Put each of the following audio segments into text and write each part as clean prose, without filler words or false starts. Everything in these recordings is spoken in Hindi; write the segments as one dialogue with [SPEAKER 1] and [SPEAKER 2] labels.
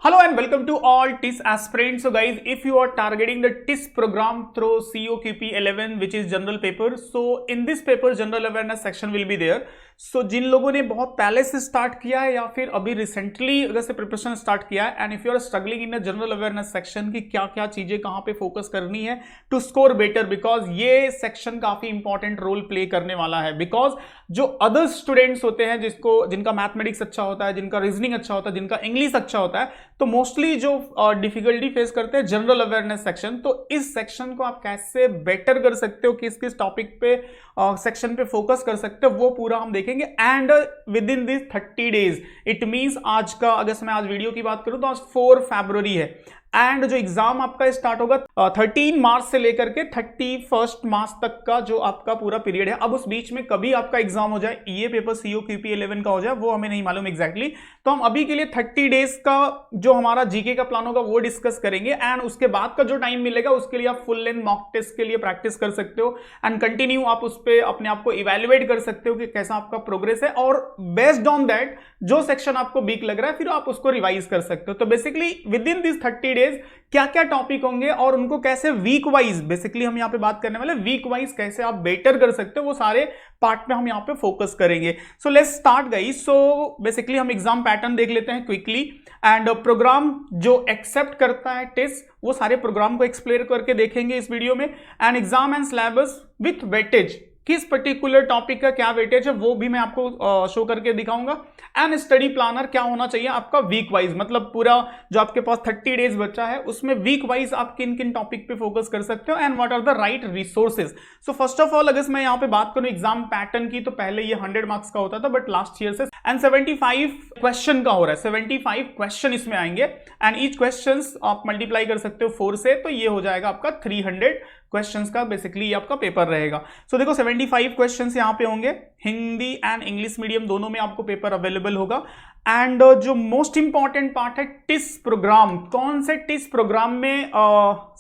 [SPEAKER 1] Hello and welcome to all TIS aspirants. So guys, if you are targeting the TIS program through COQP 11 which is general paper, so in this paper general awareness section will be there. So जिन लोगों ने बहुत पहले से स्टार्ट किया है या फिर अभी रिसेंटली अगर से प्रिपरेशन स्टार्ट किया है and if you are struggling in the general awareness section की क्या क्या चीजें कहां पे फोकस करनी है टू स्कोर बेटर, बिकॉज ये सेक्शन काफी इंपॉर्टेंट रोल प्ले करने वाला है। बिकॉज जो अदर स्टूडेंट्स होते हैं जिनका मैथमेटिक्स अच्छा होता है, जिनका रीजनिंग अच्छा होता है, जिनका इंग्लिश अच्छा होता है, तो मोस्टली जो डिफिकल्टी फेस करते हैं जनरल अवेयरनेस सेक्शन। तो इस सेक्शन को आप कैसे बेटर कर सकते हो, किस किस टॉपिक पे सेक्शन पे फोकस कर सकते हो, वो पूरा हम देखेंगे। And with in this 30 days, it means आज का, अगर मैं आज वीडियो की बात करूं तो आज 4 फरवरी है एंड जो एग्जाम आपका स्टार्ट होगा 13 मार्च से लेकर के 31 मार्च तक का जो आपका पूरा पीरियड है। अब उस बीच में कभी आपका एग्जाम हो जाए, ये पेपर COQP 11 का हो जाए, वो हमें नहीं मालूम एग्जैक्टली। तो हम अभी के लिए 30 डेज का जो हमारा जीके का प्लान होगा वो डिस्कस करेंगे एंड उसके बाद का जो टाइम मिलेगा उसके लिए आप फुल लेंथ मॉक टेस्ट के लिए प्रैक्टिस कर सकते हो एंड कंटिन्यू आप उस पर अपने आप को इवेल्युएट कर सकते हो कि कैसा आपका प्रोग्रेस है, और बेस्ड ऑन दैट जो सेक्शन आपको वीक लग रहा है फिर आप उसको रिवाइज कर सकते हो। तो basically with in this 30 days क्या क्या टॉपिक होंगे और उनको कैसे वीक वाइज, बेसिकली हम यहां पे बात करने वाले वीक वाइज कैसे आप बेटर कर सकते हो, वो सारे पार्ट में हम यहां पे फोकस करेंगे। So let's start guys. So basically हम एग्जाम पैटर्न देख लेते हैं क्विकली एंड प्रोग्राम जो एक्सेप्ट करता है टेस्ट, वो सारे प्रोग्राम को एक्सप्लेन करके देखेंगे इस वीडियो में। And exam and syllabus with weightage, किस पर्टिकुलर टॉपिक का क्या वेटेज है वो भी मैं आपको शो करके दिखाऊंगा। एंड स्टडी प्लानर क्या होना चाहिए आपका वीक वाइज, मतलब पूरा जो आपके पास 30 डेज बचा है उसमें वीक वाइज आप किन किन टॉपिक पे फोकस कर सकते हो and what are the right resources. So first of all अगर मैं यहाँ पे बात करूं एग्जाम पैटर्न की, तो पहले ये 100 मार्क्स का होता था बट लास्ट ईयर से एंड 75 क्वेश्चन का हो रहा है। 75 क्वेश्चन इसमें आएंगे एंड ईच क्वेश्चन आप मल्टीप्लाई कर सकते हो 4 से, तो ये हो जाएगा आपका 300 क्वेश्चंस का बेसिकली आपका पेपर रहेगा। सो देखो 75 क्वेश्चंस यहाँ पे होंगे, हिंदी एंड इंग्लिश मीडियम दोनों में आपको पेपर अवेलेबल होगा। एंड जो मोस्ट इंपॉर्टेंट पार्ट है टिस प्रोग्राम, कौन से टिस प्रोग्राम में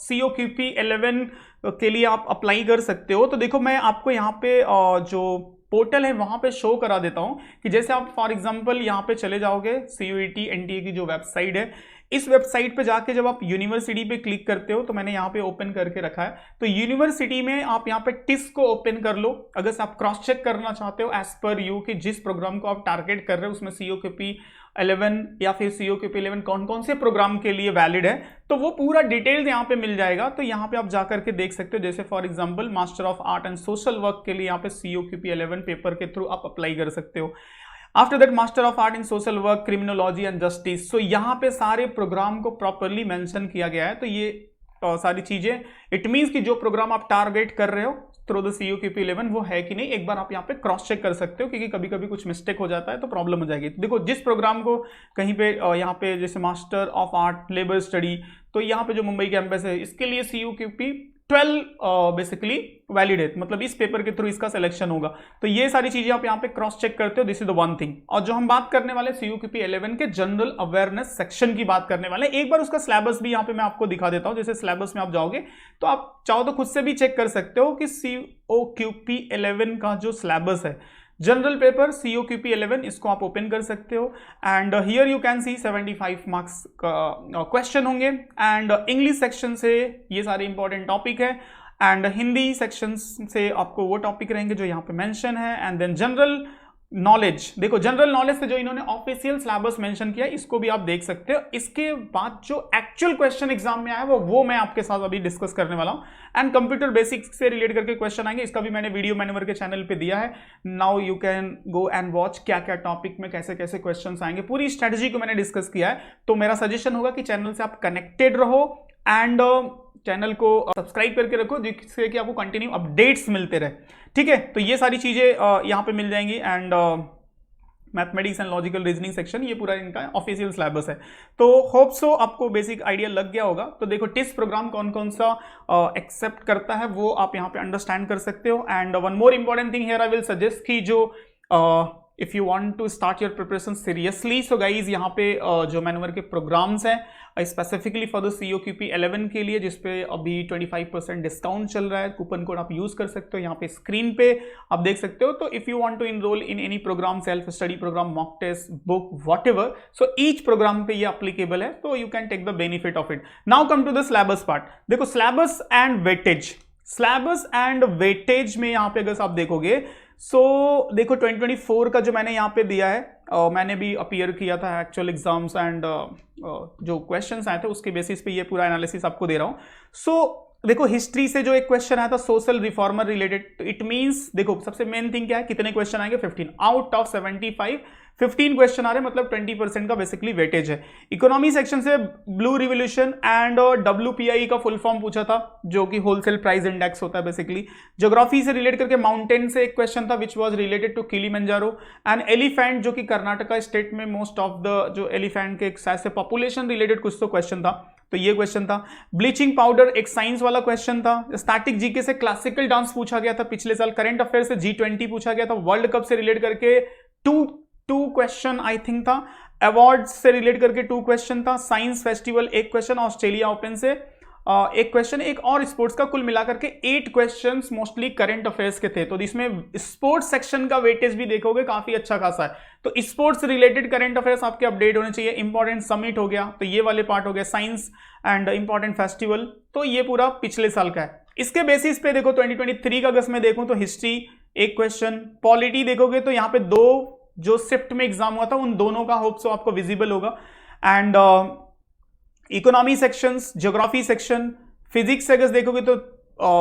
[SPEAKER 1] COQP 11 के लिए आप अप्लाई कर सकते हो। तो देखो मैं आपको यहाँ पे जो पोर्टल है वहां पे शो करा देता हूं कि जैसे आप फॉर एग्जांपल यहाँ पे चले जाओगे CUET NTA की जो वेबसाइट है, इस वेबसाइट पे जाके जब आप यूनिवर्सिटी पे क्लिक करते हो, तो मैंने यहाँ पे ओपन करके रखा है, तो यूनिवर्सिटी में आप यहाँ पे टिस को ओपन कर लो। अगर आप क्रॉस चेक करना चाहते हो एज पर यू कि जिस प्रोग्राम को आप टारगेट कर रहे हो उसमें COQP 11 या फिर COQP 11 कौन कौन से प्रोग्राम के लिए वैलिड है, तो वो पूरा डिटेल्स यहाँ पे मिल जाएगा। तो यहाँ पे आप जाकर के देख सकते हो, जैसे for example master of art and social work के लिए यहाँ पे COQP 11 पेपर के थ्रू आप अप्लाई कर सकते हो। After that master of art in social work, criminology and justice. So यहाँ पे सारे प्रोग्राम को प्रॉपरली मेंशन किया गया है। तो ये सारी चीजें, इट मींस कि जो प्रोग्राम आप टारगेट कर रहे हो थ्रू द COQP 11 वो है कि नहीं, एक बार आप यहाँ पे क्रॉस चेक कर सकते हो, क्योंकि कभी कभी कुछ मिस्टेक हो जाता है तो प्रॉब्लम हो जाएगी। तो देखो जिस प्रोग्राम को कहीं पे यहाँ पे जैसे master of art labour study, तो यहाँ पे जो मुंबई कैंपस है इसके लिए COQP 12 बेसिकली वैलिड है, मतलब इस पेपर के थ्रू इसका सिलेक्शन होगा। तो ये सारी चीजें आप यहाँ पे क्रॉस चेक करते हो, this is the one thing. और जो हम बात करने वाले COQP 11 के जनरल अवेयरनेस सेक्शन की बात करने वाले, एक बार उसका सिलेबस भी यहाँ पे मैं आपको दिखा देता हूँ। जैसे सिलेबस में आप जाओगे तो आप चाहो तो खुद से भी चेक कर सकते हो कि COQP 11 का जो सिलेबस है जनरल पेपर COQP 11, इसको आप ओपन कर सकते हो and here you can C 75 marks का क्वेश्चन होंगे एंड इंग्लिश सेक्शन से ये सारे इंपॉर्टेंट टॉपिक है एंड हिंदी सेक्शन से आपको वो टॉपिक रहेंगे जो यहाँ पे मेंशन है। एंड देन जनरल नॉलेज, देखो जनरल नॉलेज से जो इन्होंने ऑफिशियल सिलेबस मेंशन किया इसको भी आप देख सकते हो। इसके बाद जो एक्चुअल क्वेश्चन एग्जाम में आया वो मैं आपके साथ अभी डिस्कस करने वाला हूं एंड कंप्यूटर बेसिक्स से रिलेट करके क्वेश्चन आएंगे, इसका भी मैंने वीडियो मैंने के चैनल पे दिया है। Now you can go and watch क्या क्या टॉपिक में कैसे कैसे क्वेश्चन आएंगे, पूरी स्ट्रेटेजी को मैंने डिस्कस किया है। तो मेरा सजेशन होगा कि चैनल से आप कनेक्टेड रहो एंड चैनल को सब्सक्राइब करके रखो जिससे कि आपको कंटिन्यू अपडेट्स मिलते रहे, ठीक है। तो ये सारी चीजें यहाँ पे मिल जाएंगी and mathematics and logical reasoning section, ये पूरा इनका ऑफिशियल सिलेबस है। तो होप सो आपको बेसिक आइडिया लग गया होगा। तो देखो टिस प्रोग्राम कौन कौन सा एक्सेप्ट करता है वो आप यहाँ पे अंडरस्टैंड कर सकते हो। And one more important thing here I will suggest कि जो if you want to start your preparation seriously. So guys यहाँ पे जो मैनवर के प्रोग्राम्स हैं स्पेसिफिकली फॉर द COQP 11 के लिए, जिसपे अभी 25% डिस्काउंट चल रहा है, कूपन कोड आप यूज कर सकते हो, यहाँ पे स्क्रीन पे आप देख सकते हो। तो if you want to enroll in any program, self study program, mock test, book, whatever, so each program पे ये एप्लीकेबल है, तो you can take the benefit of it. Now come to the syllabus part. देखो syllabus and weightage, syllabus and weightage में यहाँ पे अगर आप देखोगे देखो 2024 का जो मैंने यहाँ पे दिया है, मैंने भी अपीयर किया था एक्चुअल एग्जाम्स एंड जो क्वेश्चंस आए थे उसके बेसिस पे ये पूरा एनालिसिस आपको दे रहा हूँ। देखो हिस्ट्री से जो एक क्वेश्चन आया था social reformer related, it means देखो सबसे मेन थिंग क्या है, कितने क्वेश्चन आएंगे 15 आउट ऑफ 75, 15 क्वेश्चन आ रहे हैं, मतलब 20% का बेसिकली वेटेज है। इकोनॉमी सेक्शन से ब्लू रिवोल्यूशन एंड WPI का फुल फॉर्म पूछा था, जो कि होलसेल प्राइस इंडेक्स होता है बेसिकली। ज्योग्राफी से रिलेट करके माउंटेन से एक क्वेश्चन था which was related to Kilimanjaro and elephant, जो कि कर्नाटका स्टेट में मोस्ट ऑफ द जो एलिफेंट के साइज से पॉपुलेशन रिलेटेड कुछ तो क्वेश्चन था, तो ये क्वेश्चन था। ब्लीचिंग पाउडर एक साइंस वाला क्वेश्चन था। स्टैटिक जीके से क्लासिकल डांस पूछा गया था पिछले साल। करंट अफेयर से G20 पूछा गया था। वर्ल्ड कप से रिलेट करके टू क्वेश्चन आई थिंक था। अवार्ड्स से रिलेट करके 2 क्वेश्चन था। साइंस फेस्टिवल एक क्वेश्चन, ऑस्ट्रेलिया ओपन से एक क्वेश्चन, एक और स्पोर्ट्स का, कुल मिलाकर के 8 क्वेश्चंस मोस्टली करंट अफेयर्स के थे। तो इसमें स्पोर्ट्स सेक्शन का वेटेज भी देखोगे काफी अच्छा खासा है। तो स्पोर्ट्स रिलेटेड करंट अफेयर्स आपके अपडेट होने चाहिए। इंपॉर्टेंट समिट हो गया, तो ये वाले पार्ट हो गया। साइंस एंड इंपॉर्टेंट फेस्टिवल, तो ये पूरा पिछले साल का है। इसके बेसिस पे देखो 2023 का अगस्त में देखूं तो हिस्ट्री एक क्वेश्चन, पॉलिटी देखोगे तो यहाँ पे 2 जो शिफ्ट में एग्जाम हुआ था उन दोनों का होप सो आपको विजिबल होगा। And economy sections, geography section, physics से अगर देखोगे तो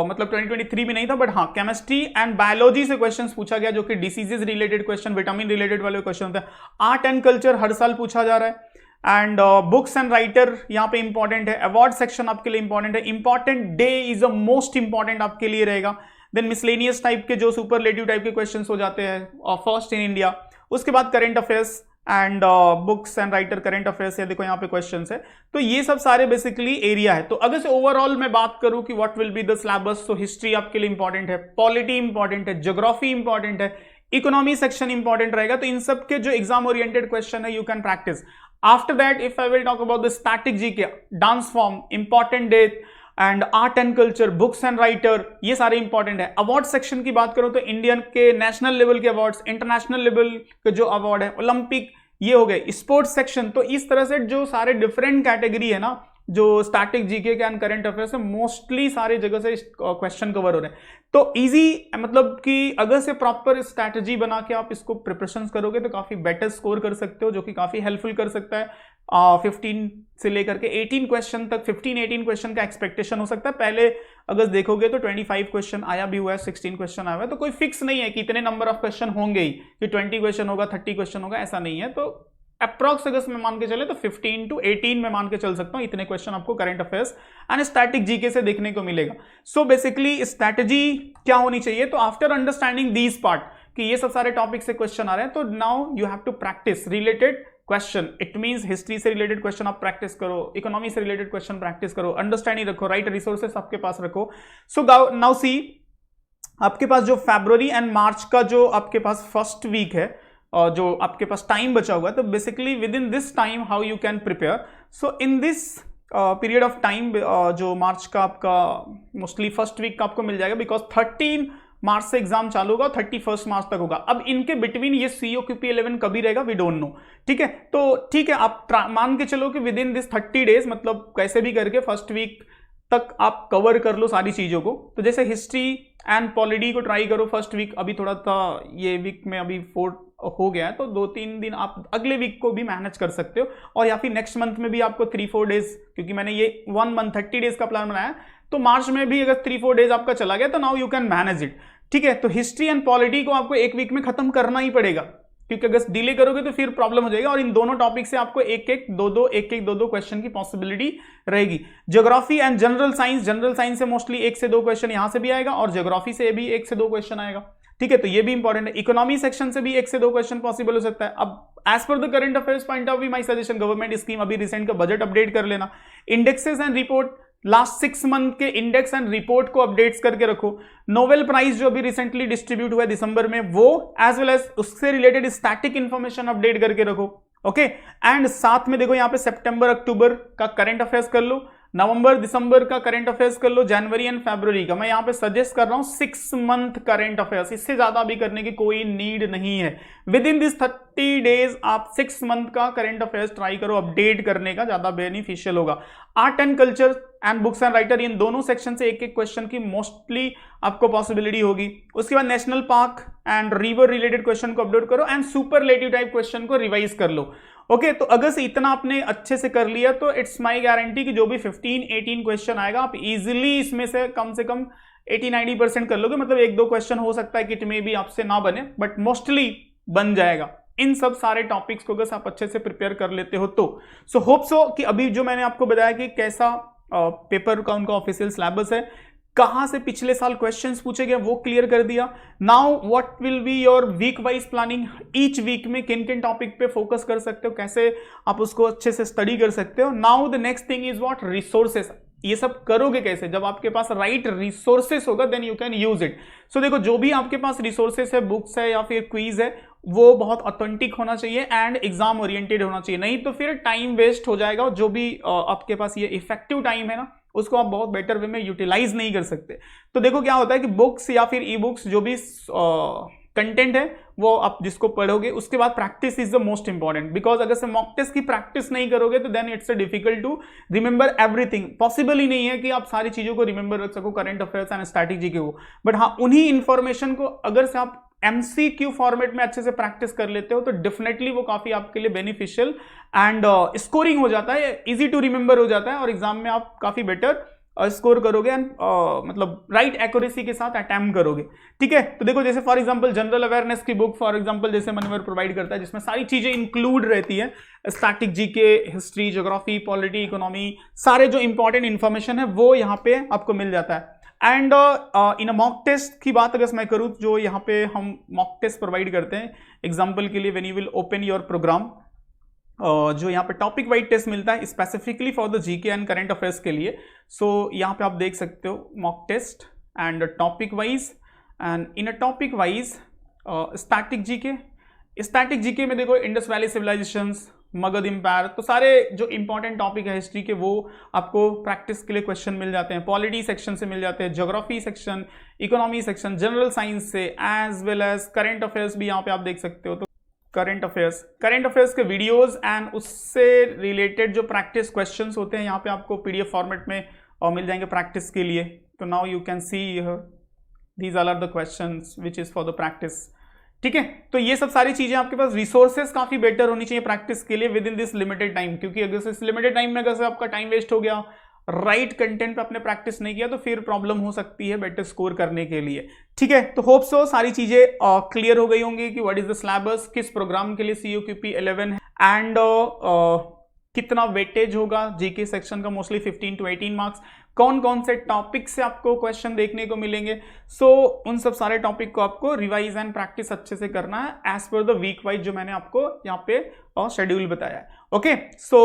[SPEAKER 1] मतलब 2023 में नहीं था, बट हाँ केमिस्ट्री एंड बायोलॉजी से क्वेश्चंस पूछा गया, जो कि diseases related question, vitamin related वाले क्वेश्चन होते हैं। आर्ट एंड कल्चर हर साल पूछा जा रहा है। एंड बुक्स एंड राइटर यहाँ पे इंपॉर्टेंट है। अवार्ड सेक्शन आपके लिए इंपॉर्टेंट है। Important day is a most important आपके लिए रहेगा। देन मिसलेनियस टाइप के जो सुपरलेटिव टाइप के क्वेश्चंस हो जाते हैं, फर्स्ट इन इंडिया। उसके बाद current affairs and books and writer, current affairs है, देखो यहाँ पे क्वेश्चंस है। तो ये सब सारे बेसिकली एरिया है। तो अगर से ओवरऑल मैं बात करूं कि what will be the syllabus, तो हिस्ट्री आपके लिए इंपॉर्टेंट है, पॉलिटी इंपॉर्टेंट है, ज्योग्राफी इंपॉर्टेंट है, इकोनॉमी सेक्शन इंपॉर्टेंट रहेगा। तो इन सब के जो एग्जाम ओरिएंटेड क्वेश्चन है you can practice. After that if I will talk about the static GK, dance form, important date and art and culture, books and writer, ये सारे इंपॉर्टेंट है। अवार्ड सेक्शन की बात करूं तो इंडियन के नेशनल लेवल के अवार्ड्स, इंटरनेशनल लेवल के जो अवार्ड है, ओलंपिक, ये हो गए। स्पोर्ट्स सेक्शन, तो इस तरह से जो सारे डिफरेंट कैटेगरी है ना, जो स्टैटिक जीके के एंड करंट अफेयर्स है, मोस्टली सारी जगह से क्वेश्चन कवर हो रहे हैं। तो इजी, मतलब कि अगर से प्रॉपर स्ट्रैटेजी बना के आप इसको प्रिपरेशन करोगे तो काफी बेटर स्कोर कर सकते हो, जो कि काफी हेल्पफुल कर सकता है। 15 से लेकर के 18 क्वेश्चन तक, 15-18 क्वेश्चन का एक्सपेक्टेशन हो सकता है। पहले अगर देखोगे तो 25 क्वेश्चन आया भी हुआ है, 16 क्वेश्चन आया हुआ है। तो कोई फिक्स नहीं है कि इतने नंबर ऑफ क्वेश्चन होंगे ही, कि 20 क्वेश्चन होगा, 30 क्वेश्चन होगा, ऐसा नहीं है। तो अप्रॉक्स अगर मैं मान के चले तो 15 to 18 में मान के चल सकता हूं, इतने क्वेश्चन आपको current affairs and static GK से देखने को मिलेगा। सो बेसिकली स्ट्रैटेजी क्या होनी चाहिए, तो आफ्टर अंडरस्टैंडिंग दीज पार्ट कि ये सब सारे टॉपिक से क्वेश्चन आ रहे हैं, तो now you have to practice related question. It means history से रिलेटेड क्वेश्चन आप प्रैक्टिस करो, इकोनॉमी से रिलेटेड क्वेश्चन प्रैक्टिस करो, अंडरस्टैंडिंग रखो, राइट रिसोर्सेस आपके पास रखो। सो नाउ सी, आपके पास जो फरवरी एंड मार्च का जो आपके पास फर्स्ट वीक है, जो आपके पास टाइम बचा हुआ है, तो basically with in this time how you can prepare. So in this period of time, जो मार्च का आपका मोस्टली फर्स्ट वीक का आपको मिल जाएगा, बिकॉज 13 मार्च से एग्जाम चालू होगा, 31 मार्च तक होगा। अब इनके बिटवीन ये COQP 11 कभी रहेगा वी डोंट नो, ठीक है। तो ठीक है, आप मान के चलो कि विद इन दिस 30 डेज, मतलब कैसे भी करके फर्स्ट वीक तक आप कवर कर लो सारी चीजों को। तो जैसे हिस्ट्री एंड पॉलिटी को ट्राई करो फर्स्ट वीक, अभी थोड़ा था ये वीक में अभी 4 हो गया है, तो 2-3 दिन आप अगले वीक को भी मैनेज कर सकते हो, और या फिर नेक्स्ट मंथ में भी आपको 3-4 डेज, क्योंकि मैंने ये 1 मंथ 30 डेज का प्लान बनाया, तो मार्च में भी अगर 3-4 डेज आपका चला गया तो now you can manage it, ठीक है। तो हिस्ट्री एंड पॉलिटी को आपको एक वीक में खत्म करना ही पड़ेगा, क्योंकि अगर डिले करोगे तो फिर प्रॉब्लम हो जाएगा, और इन दोनों टॉपिक से आपको एक-एक, दो-दो क्वेश्चन की पॉसिबिलिटी रहेगी। ज्योग्राफी एंड जनरल साइंस से मोस्टली 1 से 2 क्वेश्चन यहां से भी आएगा, और ज्योग्राफी से भी 1 से 2 क्वेश्चन आएगा, ठीक है। तो ये भी इंपॉर्टेंट है। इकोनॉमी सेक्शन से भी 1 से 2 क्वेश्चन पॉसिबल हो सकता है। अब एज पर the current affairs point of view, my suggestion, government scheme, अभी रिसेंट का बजट अपडेट कर लेना। Indexes and report last 6 month के इंडेक्स एंड रिपोर्ट को अपडेट्स करके रखो, नोबेल प्राइज जो अभी रिसेंटली डिस्ट्रीब्यूट हुआ है दिसंबर में वो, एज वेल एज उससे रिलेटेड स्टैटिक इंफॉर्मेशन अपडेट करके रखो। ओके, एंड साथ में देखो यहाँ पे सितंबर अक्टूबर का करंट अफेयर्स कर लो, नवंबर दिसंबर का करंट अफेयर्स कर लो, जनवरी एंड फरवरी का। मैं यहाँ पे सजेस्ट कर रहा हूं 6 मंथ करंट अफेयर्स, इससे ज्यादा भी करने की कोई नीड नहीं है। विद इन दिस 30 डेज आप 6 मंथ का करंट अफेयर्स ट्राई करो अपडेट करने का, ज्यादा बेनिफिशियल होगा। Art and culture and books and writer, इन दोनों सेक्शन से एक एक क्वेश्चन की मोस्टली आपको पॉसिबिलिटी होगी। उसके बाद national park and river related question को अपडेट करो एंड सुपरलेटिव टाइप क्वेश्चन को रिवाइज कर लो। ओके, तो अगर से इतना आपने अच्छे से कर लिया तो इट्स माय गारंटी कि जो भी 15-18 क्वेश्चन आएगा आप इजीली इसमें से कम 80-90% कर लोगे। मतलब 1-2 क्वेश्चन हो सकता है कि में भी आपसे ना बने, बट मोस्टली बन जाएगा इन सब सारे टॉपिक्स को अगर आप अच्छे से प्रिपेयर कर लेते हो तो। सो होप सो कि अभी जो मैंने आपको बताया कि कैसा पेपर का उनका ऑफिशियल सिलेबस है, कहां से पिछले साल क्वेश्चंस पूछे गए वो क्लियर कर दिया। Now what will be your week wise planning, each week में किन किन टॉपिक पे फोकस कर सकते हो, कैसे आप उसको अच्छे से स्टडी कर सकते हो। Now the next thing is what, resources. ये सब करोगे कैसे, जब आपके पास राइट रिसोर्सेस होगा then you can use it. So देखो जो भी आपके पास रिसोर्सेस है, बुक्स है या फिर क्विज है, वो बहुत ऑथेंटिक होना चाहिए एंड एग्जाम ओरिएंटेड होना चाहिए, नहीं तो फिर टाइम वेस्ट हो जाएगा। जो भी आपके पास ये इफेक्टिव टाइम है ना, उसको आप बहुत बेटर वे में यूटिलाइज नहीं कर सकते। तो देखो क्या होता है कि बुक्स या फिर ई बुक्स जो भी कंटेंट है वो आप जिसको पढ़ोगे, उसके बाद practice is the most important, because अगर से मॉक टेस्ट की प्रैक्टिस नहीं करोगे तो then it's difficult to remember everything. Possible ही नहीं है कि आप सारी चीजों को रिमेंबर रख सको, करंट अफेयर्स एंड स्ट्रैटेजी के वो, बट हाँ उन्हीं इंफॉर्मेशन को अगर से आप MCQ फॉर्मेट में अच्छे से प्रैक्टिस कर लेते हो तो डेफिनेटली वो काफी आपके लिए बेनिफिशियल एंड स्कोरिंग हो जाता है, इजी टू रिमेंबर हो जाता है और एग्जाम में आप काफी बेटर स्कोर करोगे एंड मतलब राइट एक्यूरेसी के साथ अटेम्प्ट करोगे। ठीक है, तो देखो जैसे फॉर एग्जांपल जनरल अवेयरनेस की बुक फॉर एग्जांपल जैसे मनवर प्रोवाइड करता है, जिसमें सारी चीजें इंक्लूड रहती है, static GK, history, geography, polity, economy, सारे जो इंपॉर्टेंट इंफॉर्मेशन है वो यहाँ पे आपको मिल जाता है। And in a mock test की बात अगर मैं करूँ, जो यहाँ पे हम मॉक टेस्ट प्रोवाइड करते हैं एग्जाम्पल के लिए, when you will open your program, जो यहाँ पे टॉपिक वाइज टेस्ट मिलता है specifically for the GK and current affairs के लिए। सो यहाँ पे आप देख सकते हो mock test and topic wise, and in a topic wise static GK. Static GK में देखो Indus valley civilizations, Magadha empire, तो सारे जो इंपॉर्टेंट टॉपिक है हिस्ट्री के वो आपको प्रैक्टिस के लिए क्वेश्चन मिल जाते हैं। पॉलिटी सेक्शन से मिल जाते हैं, geography section, economy section, general science से, as well as current affairs भी यहाँ पे आप देख सकते हो। तो करंट अफेयर्स के वीडियोस एंड उससे रिलेटेड जो प्रैक्टिस क्वेश्चंस होते हैं यहाँ पे आपको PDF फॉर्मेट में मिल जाएंगे प्रैक्टिस के लिए। तो now you can see these are the questions which is for the practice. ठीक है, तो ये सब सारी चीजें आपके पास, रिसोर्सेस काफी बेटर होनी चाहिए प्रैक्टिस के लिए with in this limited time, क्योंकि अगर से इस लिमिटेड टाइम में अगर से आपका टाइम वेस्ट हो गया, राइट कंटेंट पे आपने प्रैक्टिस नहीं किया, तो फिर प्रॉब्लम हो सकती है बेटर स्कोर करने के लिए। ठीक है, तो होप सो सारी चीजें क्लियर हो गई होंगी कि व्हाट इज द सिलेबस, किस प्रोग्राम के लिए COQP 11 है एंड कितना वेटेज होगा जीके सेक्शन का, मोस्टली 15 to 18 मार्क्स, कौन कौन से टॉपिक से आपको क्वेश्चन देखने को मिलेंगे। सो उन सब सारे टॉपिक को आपको रिवाइज एंड प्रैक्टिस अच्छे से करना है एज पर द वीक वाइज जो मैंने आपको यहाँ पे शेड्यूल बताया है। Okay, so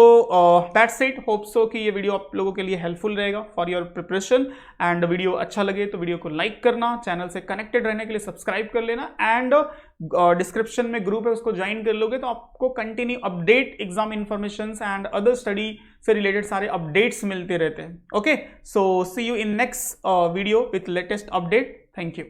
[SPEAKER 1] that's it. Hope so कि ये वीडियो आप लोगों के लिए हेल्पफुल रहेगा for your preparation, and video अच्छा लगे तो वीडियो को लाइक करना, चैनल से कनेक्टेड रहने के लिए सब्सक्राइब कर लेना, एंड डिस्क्रिप्शन में ग्रुप है उसको ज्वाइन कर लोगे तो आपको continue update exam information and other study से रिलेटेड सारे अपडेट्स मिलते रहते हैं। Okay, so see you in next video with latest update. Thank you.